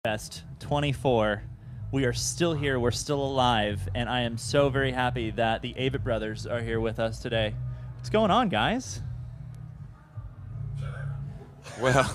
Edgefest 24. We are still here. We're still alive, and I am so very happy that the Avett Brothers are here with us today. What's going on, guys? Well,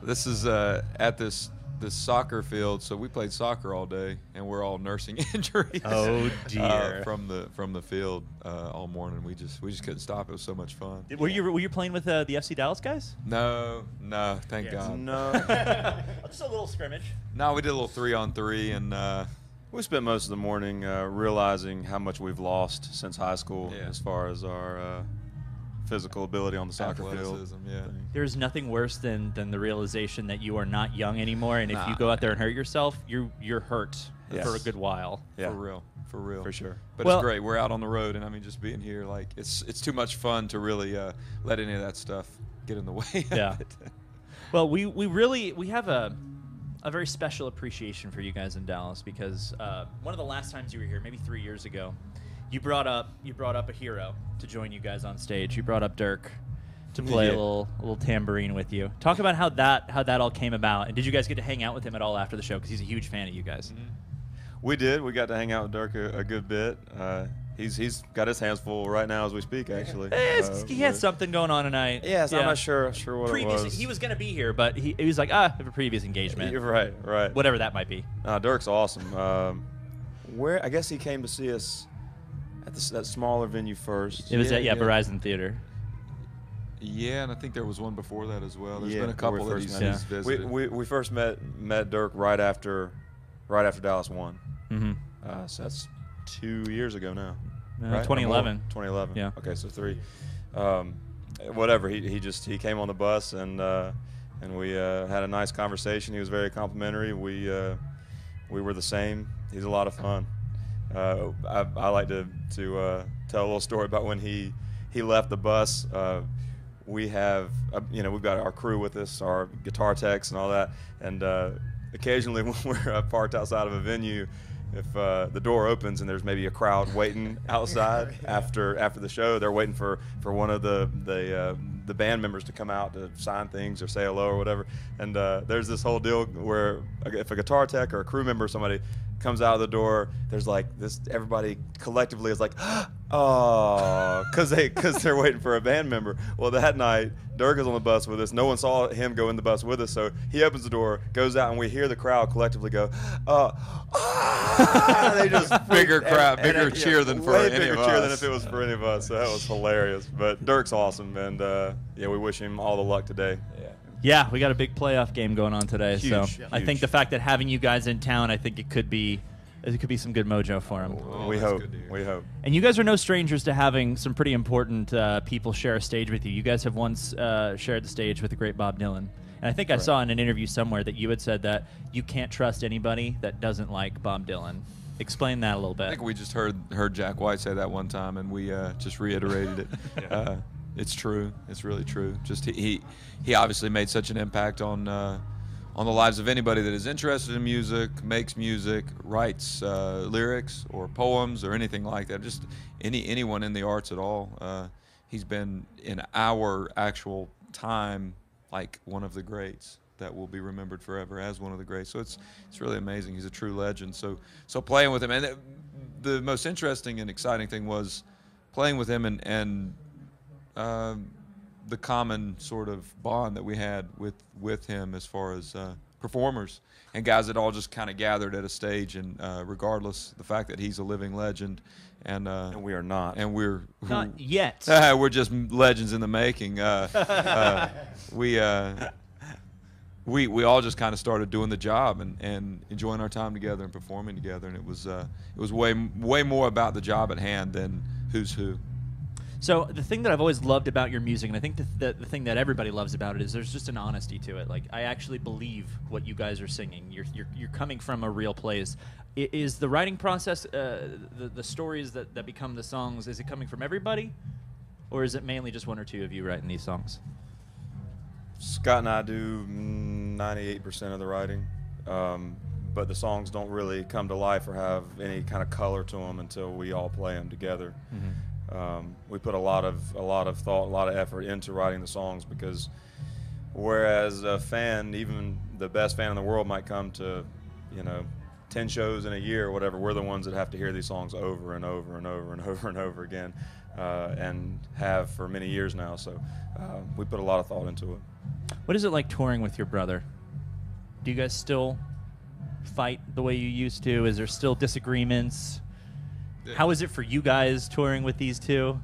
this is at this soccer field, so we played soccer all day, and we're all nursing injuries. Oh dear! From the field all morning. We just couldn't stop. It was so much fun. Were you playing with the FC Dallas guys? No, thank God. No. Just a little scrimmage. No, we did a little 3-on-3, and We spent most of the morning realizing how much we've lost since high school as far as our physical ability on the soccer field. athleticism. Yeah. There's nothing worse than the realization that you are not young anymore, and if you go out there and hurt yourself, you're hurt for a good while. Yeah. For real. For sure. But it's great. We're out on the road, and I mean, just being here, like it's too much fun to really let any of that stuff get in the way. Yeah. Well, we have a very special appreciation for you guys in Dallas because one of the last times you were here, maybe 3 years ago, you brought up a hero to join you guys on stage. You brought up Dirk to play a little tambourine with you. Talk about how that all came about, and did you guys get to hang out with him at all after the show? Because he's a huge fan of you guys. Mm-hmm. We did. We got to hang out with Dirk a good bit. He's got his hands full right now as we speak, actually. He had something going on tonight. Yeah, so I'm not sure what it was. He was going to be here, but he was like, I have a previous engagement. You're right. Whatever that might be. Dirk's awesome. I guess he came to see us at that smaller venue first. It was at Verizon Theater. Yeah, and I think there was one before that as well. There's been a where couple that he's visited. We first met Dirk right after Dallas won. Mm-hmm. So that's 2 years ago now. Right? 2011. 2011. Yeah. Okay, so 3. Whatever. He came on the bus and we had a nice conversation. He was very complimentary. We were the same. He's a lot of fun. I like to tell a little story about when he left the bus. We have we've got our crew with us, our guitar techs and all that, and occasionally when we're parked outside of a venue, if the door opens and there's maybe a crowd waiting outside after the show, they're waiting for one of the band members to come out to sign things or say hello or whatever. And there's this whole deal where if a guitar tech or a crew member or somebody comes out of the door, there's like this. Everybody collectively is like, oh, because they're waiting for a band member. Well, that night, Dirk is on the bus with us. No one saw him go in the bus with us, so he opens the door, goes out, and we hear the crowd collectively go, they just bigger crowd, bigger cheer than for any of us. Cheer than if it was for any of us. So that was hilarious. But Dirk's awesome, and we wish him all the luck today. Yeah, we got a big playoff game going on today. Huge. I think the fact that having you guys in town, I think it could be some good mojo for him. We hope. And you guys are no strangers to having some pretty important people share a stage with you. You guys have once shared the stage with the great Bob Dylan. And I think I saw in an interview somewhere that you had said that you can't trust anybody that doesn't like Bob Dylan. Explain that a little bit. I think we just heard Jack White say that one time, and we just reiterated it. It's true. It's really true. Just he obviously made such an impact on the lives of anybody that is interested in music, makes music, writes lyrics or poems or anything like that. Just anyone in the arts at all. He's been in our actual time like one of the greats that will be remembered forever as one of the greats. So it's really amazing. He's a true legend. So playing with him, and the most interesting and exciting thing was playing with him and the common sort of bond that we had with him as far as performers and guys that all just kind of gathered at a stage, and regardless the fact that he's a living legend and we are not, and we're not yet. We're just legends in the making. We all just kind of started doing the job and enjoying our time together and performing together, and it was way more about the job at hand than who's who. So the thing that I've always loved about your music, and I think the thing that everybody loves about it, is there's just an honesty to it. Like, I actually believe what you guys are singing. You're coming from a real place. Is the writing process, the stories that become the songs, is it coming from everybody, or is it mainly just one or two of you writing these songs? Scott and I do 98% of the writing, but the songs don't really come to life or have any kind of color to them until we all play them together. Mm-hmm. We put a lot of thought, a lot of effort into writing the songs because Whereas a fan, even the best fan in the world, might come to, 10 shows in a year or whatever. We're the ones that have to hear these songs over and over and over and over and over again, and have for many years now. So we put a lot of thought into it. What is it like touring with your brother? Do you guys still fight the way you used to? Is there still disagreements? How is it for you guys touring with these two?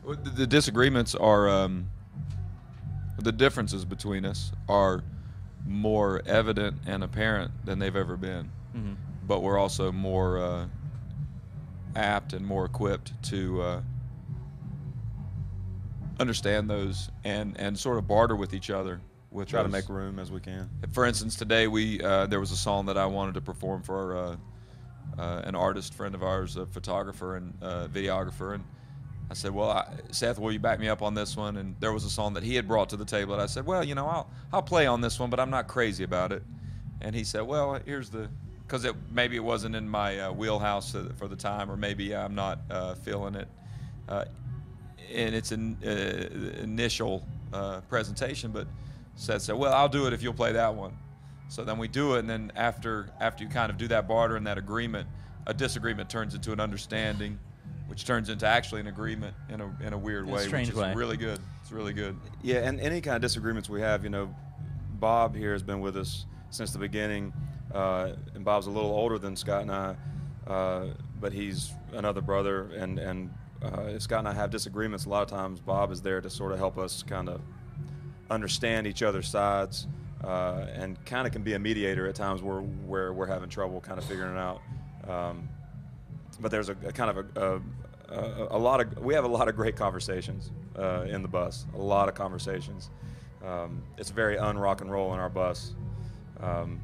The disagreements are, the differences between us are more evident and apparent than they've ever been. Mm-hmm. But we're also more apt and more equipped to understand those and sort of barter with each other. Try to make room as we can. For instance, today there was a song that I wanted to perform for an artist friend of ours, a photographer and videographer, and I said, well, Seth, will you back me up on this one? And there was a song that he had brought to the table, and I said, well, I'll play on this one, but I'm not crazy about it. And he said, well, because maybe it wasn't in my wheelhouse for the time, or maybe I'm not feeling it in its initial presentation. But Seth said, well, I'll do it if you'll play that one. So then we do it, and then after you kind of do that barter and that agreement, a disagreement turns into an understanding, which turns into actually an agreement in a weird way, strange which is way. really good. It's really good. Yeah, and any kind of disagreements we have, Bob here has been with us since the beginning, and Bob's a little older than Scott and I, but he's another brother, and Scott and I have disagreements. A lot of times Bob is there to sort of help us kind of understand each other's sides, and kind of can be a mediator at times where we're having trouble kind of figuring it out. But there's we have a lot of great conversations in the bus. A lot of conversations. It's very un-rock and roll in our bus,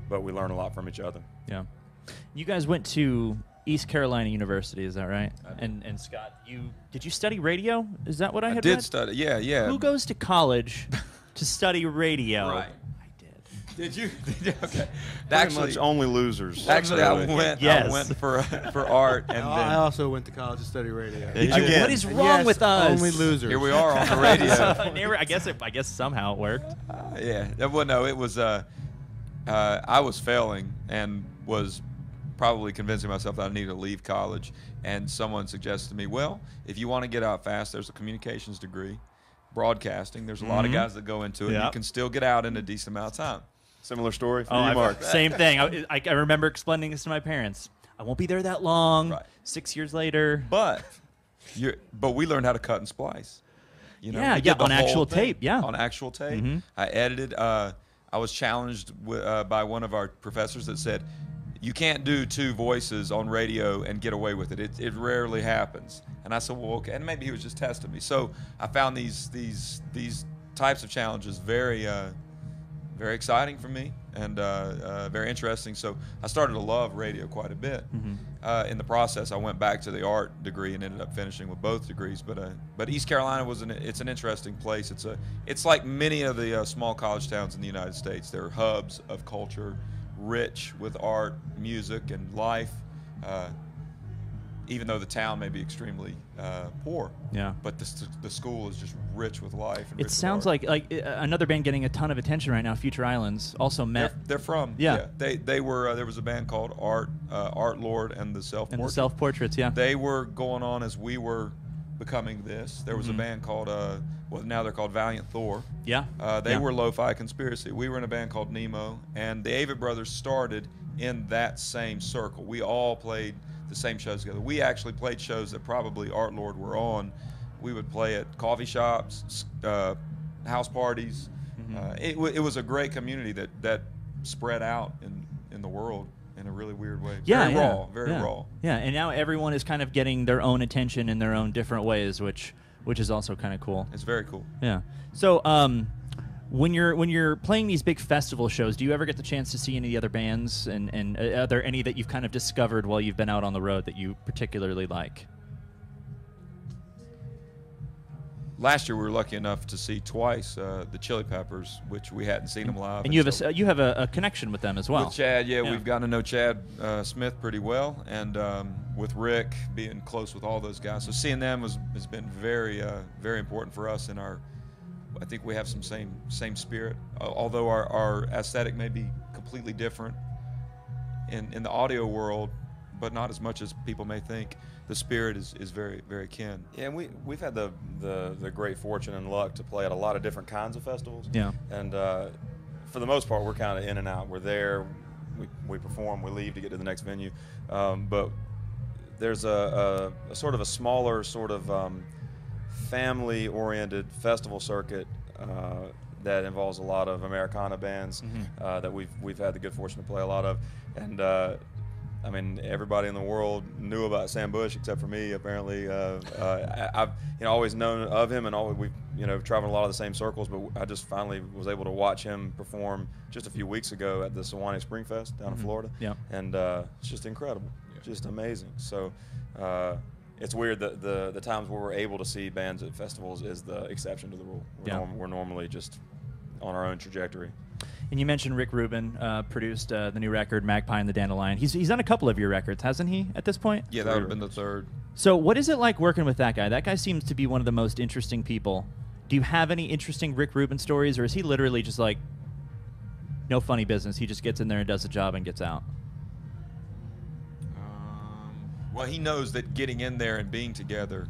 but we learn a lot from each other. Yeah. You guys went to East Carolina University, is that right? And Scott, did you study radio? Is that what I had read? I did study. Yeah. Who goes to college to study radio? Right. Did you? Okay. Pretty much only losers. Actually, I Yes. went for art, and I also went to college to study radio. Again. What is wrong with us? Only losers. here we are on the radio. I guess somehow it worked. Yeah. Well, no, it was. I was failing and was probably convincing myself that I needed to leave college. And someone suggested to me, well, if you want to get out fast, there's a communications degree, broadcasting. There's a lot of guys that go into it. Yep. You can still get out in a decent amount of time. Similar story for you, Mark. Same thing. I remember explaining this to my parents. I won't be there that long. Right. 6 years later. But we learned how to cut and splice. We Yeah, did the on whole actual thing. tape, yeah. On actual tape. Mm-hmm. I edited. I was challenged by one of our professors that said, you can't do two voices on radio and get away with it. It rarely happens. And I said, well, okay. And maybe he was just testing me. So I found these types of challenges very exciting for me and very interesting. So I started to love radio quite a bit. Mm-hmm. In the process, I went back to the art degree and ended up finishing with both degrees. But East Carolina it's an interesting place. It's like many of the small college towns in the United States. They're hubs of culture, rich with art, music, and life. Even though the town may be extremely poor, Yeah. but the school is just rich with life. And It rich with sounds art. like another band getting a ton of attention right now, Future Islands, also met They're from. Yeah. They were. There was a band called Art Lord and the Self in the Portrait. self-portraits, yeah. They were going on as we were becoming this. There was a band called now they're called Valiant Thor. Yeah. They Yeah. were Lo-Fi Conspiracy. We were in a band called Nemo, and the Avett Brothers started in that same circle. We all played the same shows together. We actually played shows that probably Art Lord were on. We would play at coffee shops, house parties. It was a great community that spread out in the world in a really weird way. Yeah, Very yeah. raw, very Yeah. raw. Yeah, and now everyone is kind of getting their own attention in their own different ways, which is also kind of cool. It's very cool. Yeah. So, when you're playing these big festival shows, do you ever get the chance to see any of the other bands? And are there any that you've kind of discovered while you've been out on the road that you particularly like? Last year we were lucky enough to see twice the Chili Peppers, which we hadn't seen them live. And you have so- you have a connection with them as well. With Chad, Yeah. we've gotten to know Chad Smith pretty well, and with Rick, being close with all those guys. So seeing them has been very, very important for us in our I think we have some same spirit, although our aesthetic may be completely different in the audio world, but not as much as people may think. The spirit is very, very akin. Yeah, and we've had the great fortune and luck to play at a lot of different kinds of festivals. Yeah. And for the most part, we're kind of in and out. We're there, we perform, we leave to get to the next venue. But there's a sort of a smaller sort of family-oriented festival circuit that involves a lot of Americana bands that we've had the good fortune to play a lot of. And I mean, everybody in the world knew about Sam Bush except for me, apparently. I've always known of him, and we've traveled a lot of the same circles. But I just finally was able to watch him perform just a few weeks ago at the Sewanee Spring Fest down in Florida. Yeah. And it's just incredible, just amazing. So it's weird that the times where we're able to see bands at festivals is the exception to the rule. We're normally just on our own trajectory. And you mentioned Rick Rubin produced the new record, Magpie and the Dandelion. He's done a couple of your records, hasn't he, at this point? Yeah, that would have been the third. So what is it like working with that guy? That guy seems to be one of the most interesting people. Do you have any interesting Rick Rubin stories, or is he literally just like, no funny business, he just gets in there and does the job and gets out? Well, he knows that getting in there and being together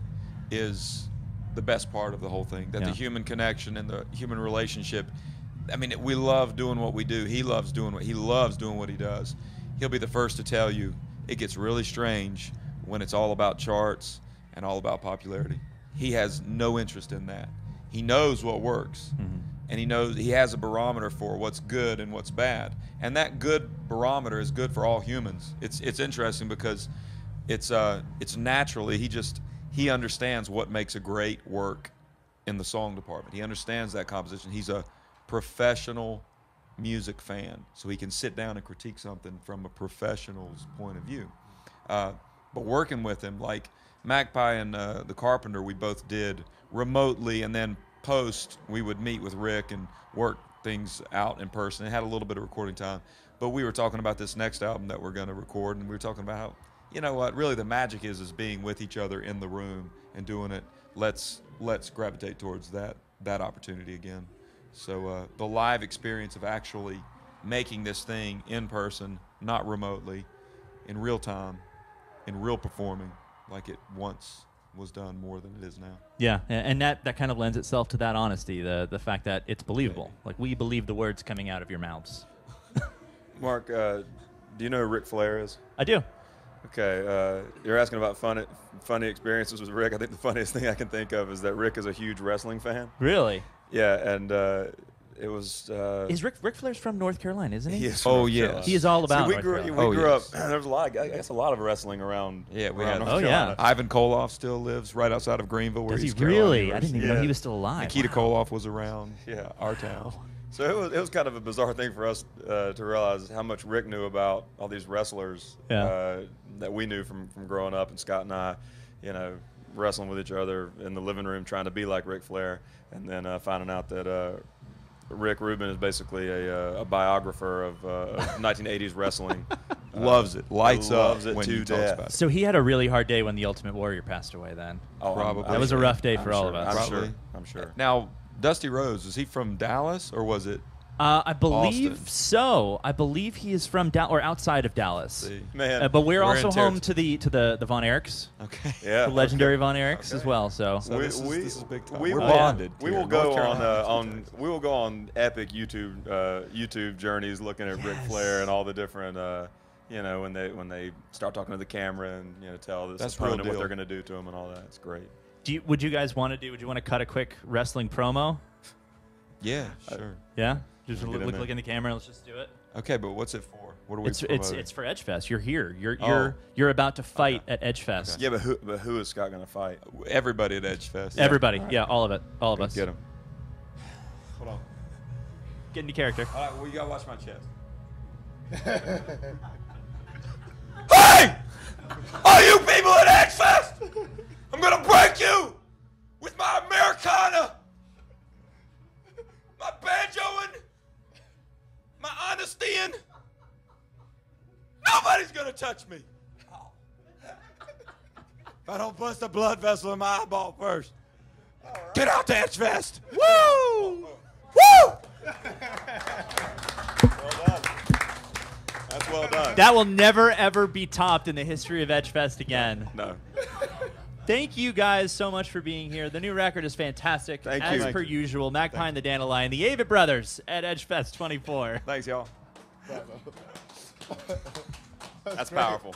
is the best part of the whole thing, that the human connection and the human relationship. I mean, we love doing what we do. He loves doing what he does. He'll be the first to tell you it gets really strange when it's all about charts and all about popularity. He has no interest in that. He knows what works, and he knows he has a barometer for what's good and what's bad. And that good barometer is good for all humans. It's interesting because it's naturally he understands what makes a great work in the song department. He understands that composition. He's a professional music fan, so he can sit down and critique something from a professional's point of view. But working with him, like Magpie and the Carpenter, we both did remotely, and then post we would meet with Rick and work things out in person. It had a little bit of recording time, but we were talking about this next album that we're going to record, and we were talking about how, you know what, really the magic is being with each other in the room and doing it. Let's gravitate towards that opportunity again. So the live experience of actually making this thing in person, not remotely, in real time, in real performing, like it once was done more than it is now. Yeah, and that kind of lends itself to that honesty, the fact that it's believable. Like, we believe the words coming out of your mouths. Mark, do you know who Ric Flair is? I do. Okay, you're asking about funny experiences with Rick. I think the funniest thing I can think of is that Rick is a huge wrestling fan. Really? Yeah, and it was. Is Ric Flair's from North Carolina, isn't he? He is Oh, yes. He is all about we North grew Carolina. up. There was I guess a lot of wrestling around. Yeah, we around had. North Carolina. Ivan Koloff still lives right outside of Greenville, where Does he East Carolina really? I University. didn't even know he was still alive. Nikita Koloff was around. Yeah. Our town. So it was kind of a bizarre thing for us to realize how much Rick knew about all these wrestlers that we knew from growing up, and Scott and I, wrestling with each other in the living room, trying to be like Ric Flair, and then finding out that Rick Rubin is basically a biographer of 1980s wrestling. Loves it. Lights loves up it when to he talks death. about it. So he had a really hard day when the Ultimate Warrior passed away then. Oh, Probably. That was a rough day for all of I'm us. sure. Probably. I'm sure. Now, Dusty Rhodes, is he from Dallas, or was it? I believe Austin? so. I believe he is from or outside of Dallas. See. Man, But we're We're also in home to the Von Erichs, Okay. yeah, the legendary Von Erichs as well. So So this is big time. We We're will, bonded. We here will in go North Carolina. we will go on epic YouTube journeys looking at Ric Flair and all the different when they start talking to the camera and tell this That's opponent real what deal. they're going to do to him and all that. It's great. would you guys want to cut a quick wrestling promo? Yeah, sure. Yeah? Just Get in there. look in the camera. Let's just do it. Okay, but what's it for? What are we It's promoting? for Edgefest. You're here. Oh. You're about to fight at Edgefest. Yeah, but who is Scott going to fight? Everybody at Edgefest. Everybody. Yeah, all of it. All of us. Get him. Hold on. Get into character. All right, well, you got to watch my chest. Hey! All you people at Edgefest! I'm going to break you with my Americana, my banjoing, my honesty, and nobody's going to touch me. If I don't bust a blood vessel in my eyeball first. Get out to Edgefest! Woo! Well done. That's well done. That will never, ever be topped in the history of Edgefest again. No. Thank you guys so much for being here. The new record is fantastic, Thank as you. per usual. Magpie and the Dandelion, the Avett Brothers at Edgefest 24. Thanks, y'all. That's powerful.